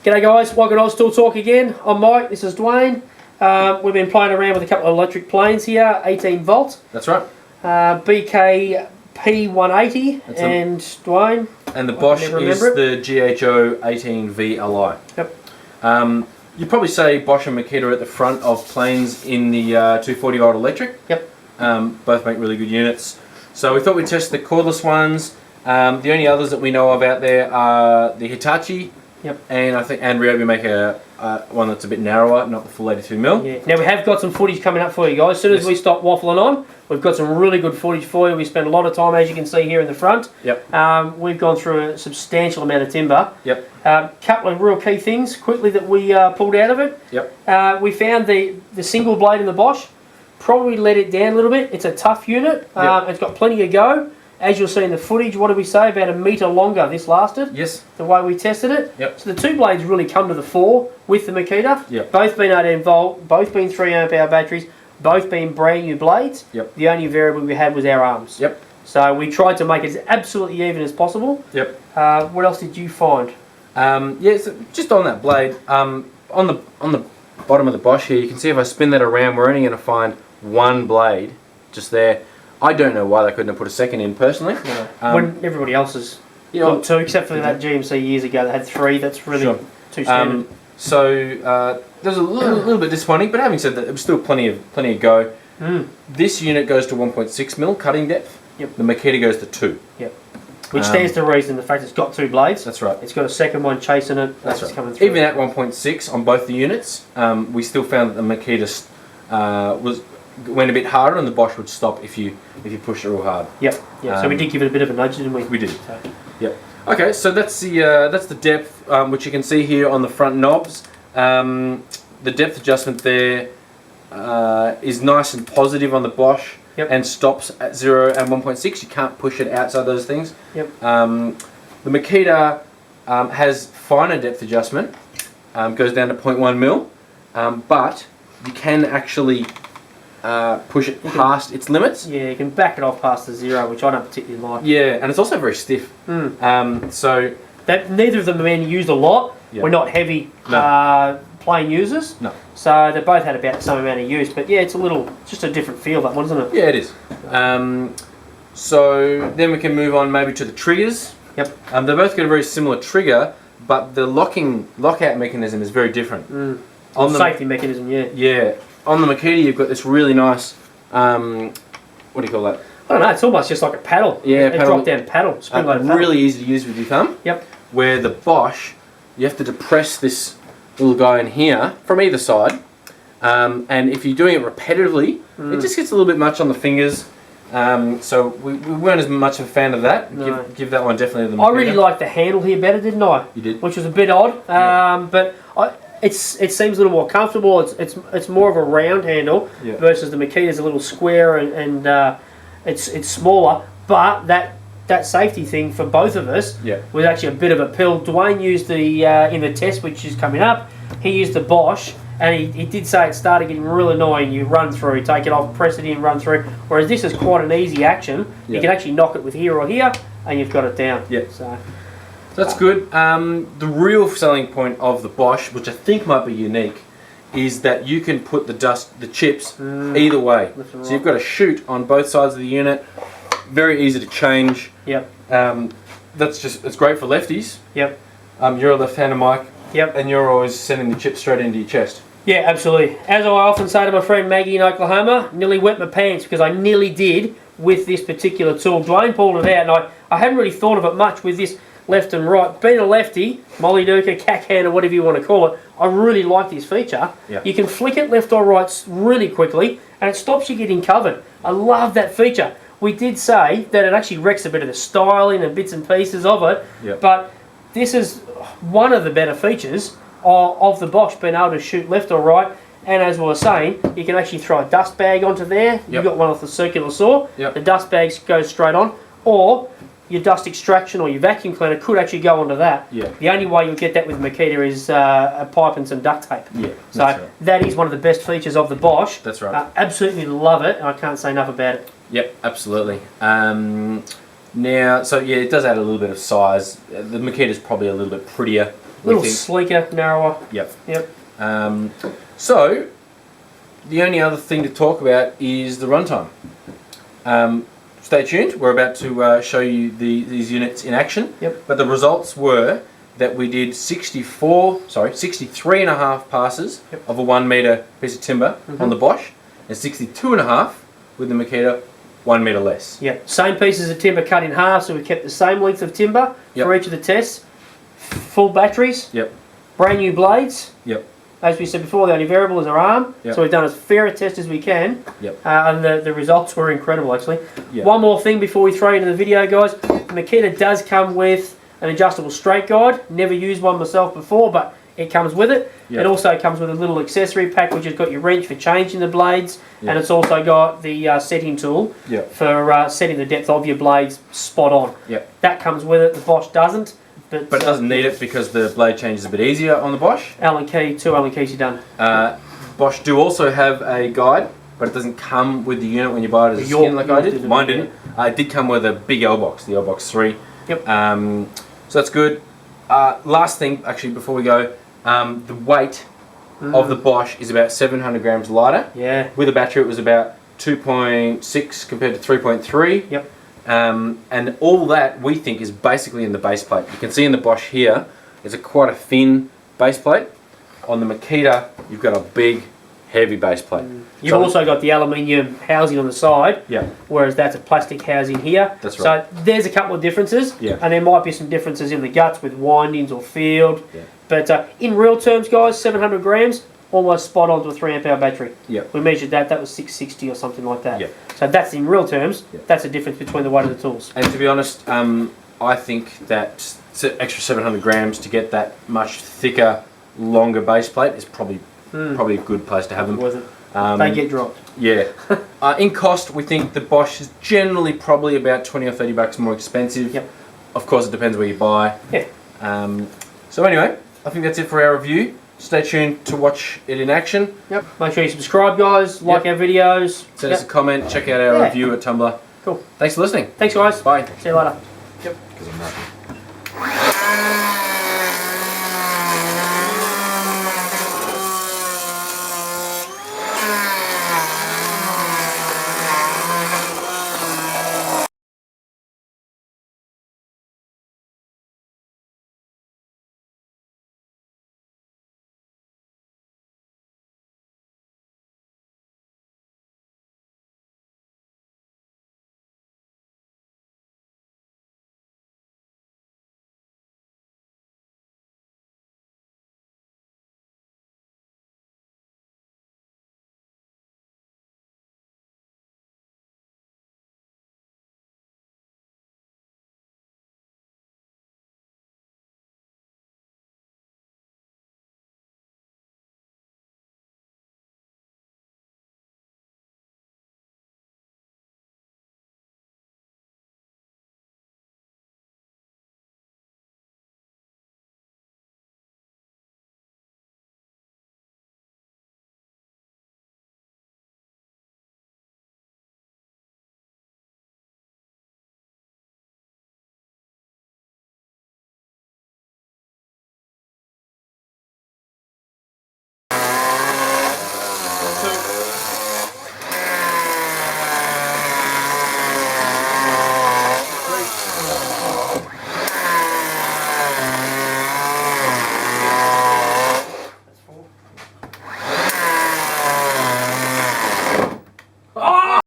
G'day guys, welcome to Oz Tool Talk again. I'm Mike, this is Dwayne. We've been playing around with a couple of electric planes here, 18 volt. That's right. BKP180 and Dwayne. And the Bosch is the GHO 18V-Li. Yep. You'd probably say Bosch and Makita are at the front of planes in the 240 volt electric. Yep. Both make really good units. So we thought we'd test the cordless ones. The only others that we know of out there are the Hitachi. Yep. And I think Ryobi make a one that's a bit narrower, not the full 82mm. Yeah. Now we have got some footage coming up for you guys. As soon as we stop waffling on, we've got some really good footage for you. We spent a lot of time, as you can see here in the front. Yep. We've gone through a substantial amount of timber. Yep. Couple of real key things quickly that we pulled out of it. Yep. We found the single blade in the Bosch. Probably let it down a little bit. It's a tough unit. Yep. It's got plenty to go. As you'll see in the footage, what did we say? About a metre longer this lasted. Yes. The way we tested it. Yep. So the two blades really come to the fore with the Makita. Yep. Both being 18 volt, both being 3 amp hour batteries, both being brand new blades. Yep. The only variable we had was our arms. Yep. So we tried to make it as absolutely even as possible. Yep. What else did you find? Yeah, so just on that blade, on the bottom of the Bosch here, you can see if I spin that around, we're only going to find one blade just there. I don't know why they couldn't have put a second in personally. No. When everybody else has got two, except for that GMC years ago that had three. That's really too standard. So there's a little bit disappointing, but having said that, it was still plenty of go. This unit goes to 1.6mm cutting depth. Yep. The Makita goes to 2. Yep. Which stands to reason the fact it's got two blades. That's right. It's got a second one chasing it. That's right. Coming through. Even at 1.6 on both the units, we still found that the Makita went a bit harder, and the Bosch would stop if you pushed it real hard. Yep. Yeah. So we did give it a bit of a nudge, didn't we? We did. So. Yep. Okay, so that's the depth, which you can see here on the front knobs. The depth adjustment there is nice and positive on the Bosch. Yep. And stops at 0 and 1.6. You can't push it outside those things. Yep. The Makita has finer depth adjustment, goes down to 0.1mm, but you can actually push it past its limits. Yeah, you can back it off past the 0, which I don't particularly like. Yeah, and it's also very stiff. So that neither of them have been used a lot. Yep. We're not heavy plane users. No. So they both had about the same amount of use. But yeah, it's just a different feel, that one, isn't it? Yeah, it is. So then we can move on maybe to the triggers. Yep. They both got a very similar trigger, but the lockout mechanism is very different. On the safety mechanism, yeah. Yeah. On the Makita, you've got this really nice, what do you call that? I don't know, it's almost just like a paddle. Yeah, a drop-down paddle. Really easy to use with your thumb. Yep. Where the Bosch, you have to depress this little guy in here from either side. And if you're doing it repetitively, it just gets a little bit much on the fingers. So we weren't as much of a fan of that. No. Give that one definitely the Makita. I really liked the handle here better, didn't I? You did. Which was a bit odd. But it seems a little more comfortable. It's more of a round handle versus the Makita's a little square and it's smaller. But that safety thing for both of us was actually a bit of a pill. Dwayne used the in the test, which is coming up. He used the Bosch, and he did say it started getting real annoying. You run through, take it off, press it in, run through. Whereas this is quite an easy action. You can actually knock it with here or here, and you've got it down. So that's good. The real selling point of the Bosch, which I think might be unique, is that you can put the chips either way. So you've got a chute on both sides of the unit. Very easy to change. Yep. It's great for lefties. Yep. You're a left-hander, Mike. Yep. And you're always sending the chips straight into your chest. Yeah, absolutely. As I often say to my friend Maggie in Oklahoma, nearly wet my pants because I nearly did with this particular tool. Dwayne pulled it out, and I hadn't really thought of it much with this left and right. Being a lefty, Molly Duker, cackhand, or whatever you want to call it, I really like this feature. Yep. You can flick it left or right really quickly, and it stops you getting covered. I love that feature. We did say that it actually wrecks a bit of the styling and bits and pieces of it, but this is one of the better features of the Bosch, being able to shoot left or right. And as we were saying, you can actually throw a dust bag onto there. You've got one off the circular saw. The dust bags go straight on, or your dust extraction or your vacuum cleaner could actually go onto that. The only way you'll get that with Makita is a pipe and some duct tape. So that is one of the best features of the Bosch. That's right. Absolutely love it, and I can't say enough about it. Yep, absolutely. Now, so yeah, it does add a little bit of size. The Makita's probably a little bit prettier A little sleeker, narrower. Yep. Yep. So, the only other thing to talk about is the runtime. Stay tuned. We're about to show you these units in action. Yep. But the results were that we did 63 and a half passes of a 1 metre piece of timber on the Bosch, and 62 and a half with the Makita, 1 metre less. Yeah, same pieces of timber cut in half, so we kept the same length of timber for each of the tests. Full batteries. Yep. Brand new blades. Yep. As we said before, the only variable is our arm, so we've done as fair a test as we can, and the results were incredible actually. One more thing before we throw into the video, guys. The Makita does come with an adjustable straight guide. Never used one myself before, but it comes with it. It also comes with a little accessory pack which has got your wrench for changing the blades, and it's also got the setting tool for setting the depth of your blades spot on. That comes with it. The Bosch doesn't. But it doesn't need it because the blade change is a bit easier on the Bosch. Allen key, 2 Allen keys, you're done. Bosch do also have a guide, but it doesn't come with the unit when you buy it as a skin like I did. Mine didn't. It did come with a big L box, the L box 3. Yep. So that's good. Last thing, actually, before we go, the weight of the Bosch is about 700 grams lighter. Yeah. With a battery, it was about 2.6 compared to 3.3. Yep. And all that we think is basically in the base plate. You can see in the Bosch here, it's quite a thin base plate. On the Makita, you've got a big, heavy base plate. You've also got the aluminium housing on the side, whereas that's a plastic housing here. That's right. So there's a couple of differences, and there might be some differences in the guts with windings or field. But in real terms, guys, 700 grams, almost spot on to a 3 amp hour battery. We measured that was 660 or something like that. So that's in real terms, that's the difference between the weight of the tools. And to be honest, I think that extra 700 grams to get that much thicker, longer base plate is probably a good place to have them. Worth it. They get dropped. Yeah. In cost, we think the Bosch is generally probably about 20 or 30 bucks more expensive. Of course, it depends where you buy. So anyway, I think that's it for our review. Stay tuned to watch it in action. Make sure you subscribe, guys. Like our videos. Send us a comment. Check out our review at Tumblr. Cool. Thanks for listening. Thanks, guys. Bye. See you later. Because I'm not.